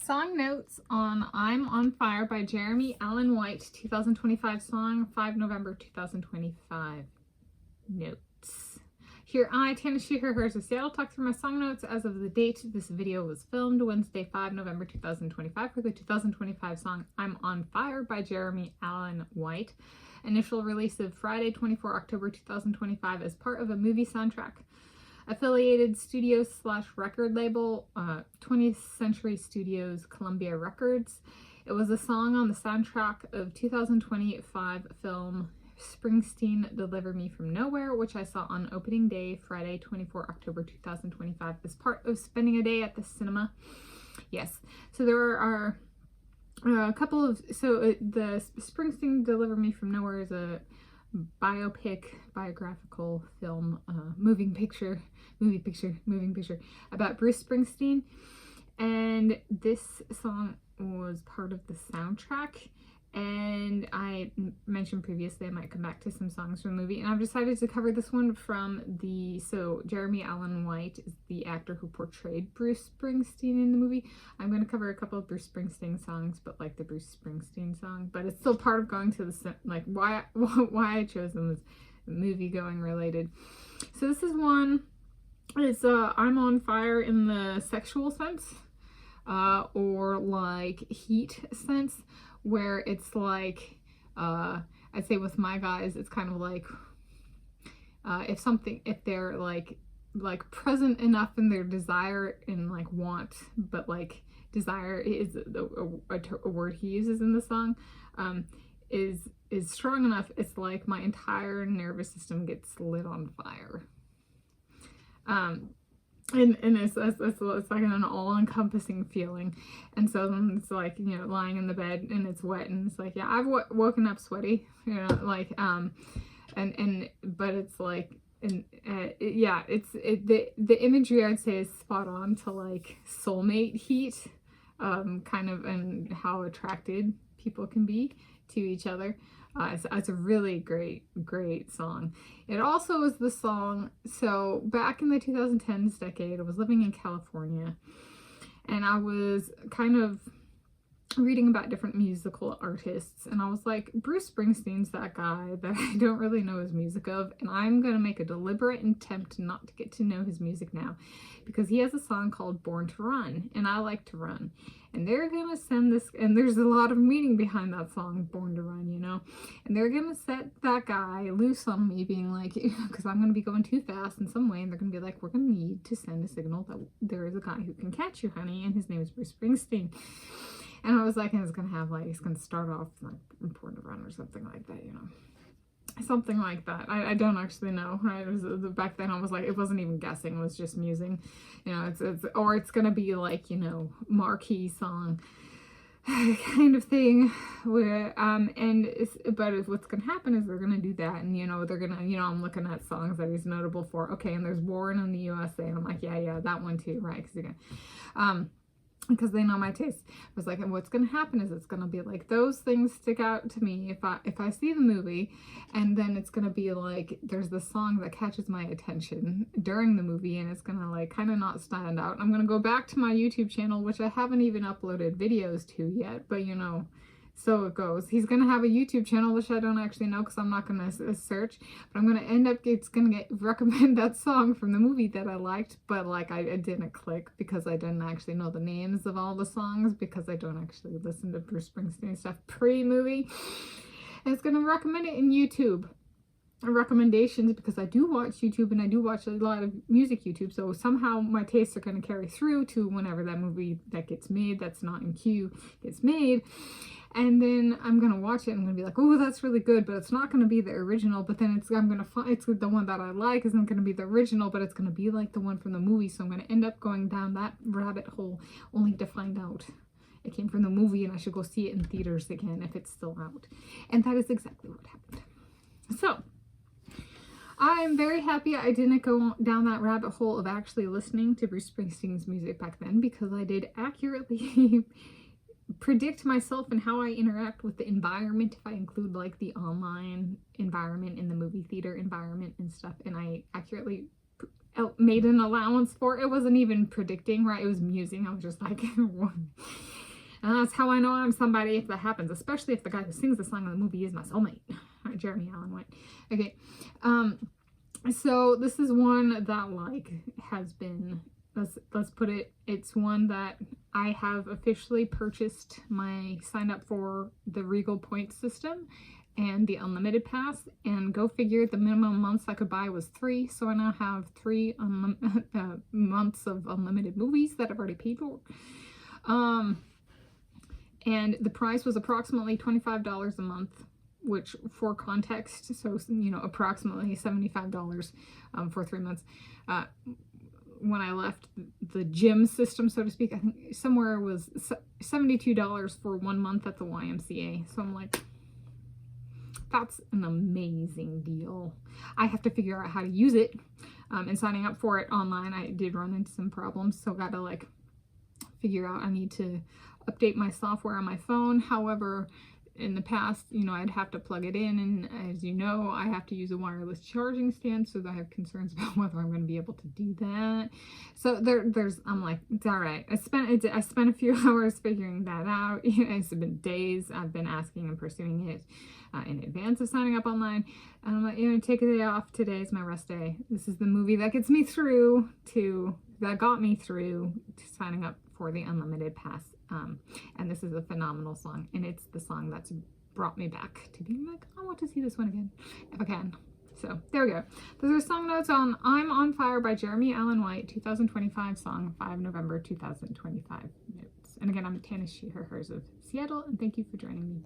Song notes on I'm on Fire by Jeremy Allen White, 2025 song, 5 November 2025. Notes. Here I, Tanis Coralee of Seattle, talk through my song notes as of the date this video was filmed, Wednesday, 5 November 2025, for the 2025 song I'm on Fire by Jeremy Allen White. Initial release of Friday, 24 October 2025 as part of a movie soundtrack. Affiliated studio / record label, 20th Century Studios, Columbia Records. It was a song on the soundtrack of 2025 film Springsteen Deliver Me From Nowhere, which I saw on opening day, Friday, 24 October 2025, as part of spending a day at the cinema. Yes, so there are a couple of, the Springsteen Deliver Me From Nowhere is a biographical film, moving picture about Bruce Springsteen, and this song was part of the soundtrack. And I mentioned previously I might come back to some songs from the movie, and I've decided to cover this one from Jeremy Allen White is the actor who portrayed Bruce Springsteen in the movie. I'm going to cover a couple of Bruce Springsteen songs, but like the Bruce Springsteen song, but it's still part of going to the, like, why I chose them is movie going related. So this is one, it's I'm on fire in the sexual sense, or like heat sense, where it's like, I'd say with my guys, it's kind of like, if they're like present enough in their desire and like want, but like desire is a word he uses in the song, is strong enough, it's like my entire nervous system gets lit on fire. And it's like an all-encompassing feeling. And so then it's like, you know, lying in the bed and it's wet and it's like, yeah, I've woken up sweaty, you know, like, but it's like, yeah, the imagery I'd say is spot on to like soulmate heat, kind of, and how attracted people can be to each other. It's a really great song. It also was the song, so back in the 2010s decade, I was living in California, and I was kind of reading about different musical artists, and I was like, Bruce Springsteen's that guy that I don't really know his music of, and I'm gonna make a deliberate attempt not to get to know his music now, because he has a song called Born to Run, and I like to run, and they're gonna send this, and there's a lot of meaning behind that song, Born to Run, you know, and they're gonna set that guy loose on me, being like, because I'm gonna be going too fast in some way, and they're gonna be like, we're gonna need to send a signal that there is a guy who can catch you, honey, and his name is Bruce Springsteen. And I was like, and it's gonna have like, it's gonna start off like Born to Run or something like that, you know, something like that. I don't actually know. Right? It was, back then I was like, it wasn't even guessing, it was just musing, you know. Or it's gonna be like, you know, marquee song kind of thing, where but what's gonna happen is they're gonna do that, and you know, they're gonna, you know, I'm looking at songs that he's notable for. Okay, and there's Born in the USA, and I'm like, yeah, that one too, right? Because you're gonna, because they know my taste. I was like, and what's gonna happen is it's gonna be like those things stick out to me if I see the movie, and then it's gonna be like there's the song that catches my attention during the movie, and it's gonna like kind of not stand out. I'm gonna go back to my YouTube channel, which I haven't even uploaded videos to yet, but you know, so it goes. He's gonna have a YouTube channel, which I don't actually know because I'm not gonna search, but I'm gonna end up, it's gonna recommend that song from the movie that I liked, but like I didn't click because I didn't actually know the names of all the songs, because I don't actually listen to Bruce Springsteen stuff pre-movie. And it's gonna recommend it in YouTube recommendations, because I do watch YouTube and I do watch a lot of music YouTube, so somehow my tastes are going to carry through to whenever that movie that gets made, that's not in queue, gets made. And then I'm gonna watch it and I'm gonna be like, oh, that's really good, but it's not gonna be the original. But then I'm gonna find it's the one that I like isn't gonna be the original, but it's gonna be like the one from the movie. So I'm gonna end up going down that rabbit hole, only to find out it came from the movie and I should go see it in theaters again if it's still out. And that is exactly what happened. So I'm very happy I didn't go down that rabbit hole of actually listening to Bruce Springsteen's music back then, because I did accurately predict myself and how I interact with the environment, if I include like the online environment and the movie theater environment and stuff, and I accurately made an allowance for. It wasn't even predicting, right? It was musing. I was just like, and that's how I know I'm somebody if that happens, especially if the guy who sings the song in the movie is my soulmate. Right, Jeremy Allen White. Okay. So this is one that like has been, let's put it, it's one that I have officially purchased signed up for the Regal Points system and the unlimited pass, and go figure, the minimum months I could buy was 3, so I now have 3 months of unlimited movies that I've already paid for. And the price was approximately $25 a month, which for context, so you know, approximately $75 for 3 months. When I left the gym system, so to speak, I think somewhere was $72 for 1 month at the YMCA. So I'm like, that's an amazing deal. I have to figure out how to use it. And signing up for it online, I did run into some problems, so gotta like figure out, I need to update my software on my phone. However, in the past, you know, I'd have to plug it in, and as you know, I have to use a wireless charging stand, so I have concerns about whether I'm going to be able to do that. So I'm like, it's all right. I spent a few hours figuring that out. It's been days. I've been asking and pursuing it in advance of signing up online. And I'm like, you know, take a day off. Today is my rest day. This is the movie that gets me through that got me through to signing up for the unlimited pass. And this is a phenomenal song, and it's the song that's brought me back to being like, I want to see this one again if I can. So there we go. Those are song notes on I'm on Fire by Jeremy Allen White, 2025 song, 5 November 2025 notes. And again, I'm Tanis, she, her, hers of Seattle, and thank you for joining me.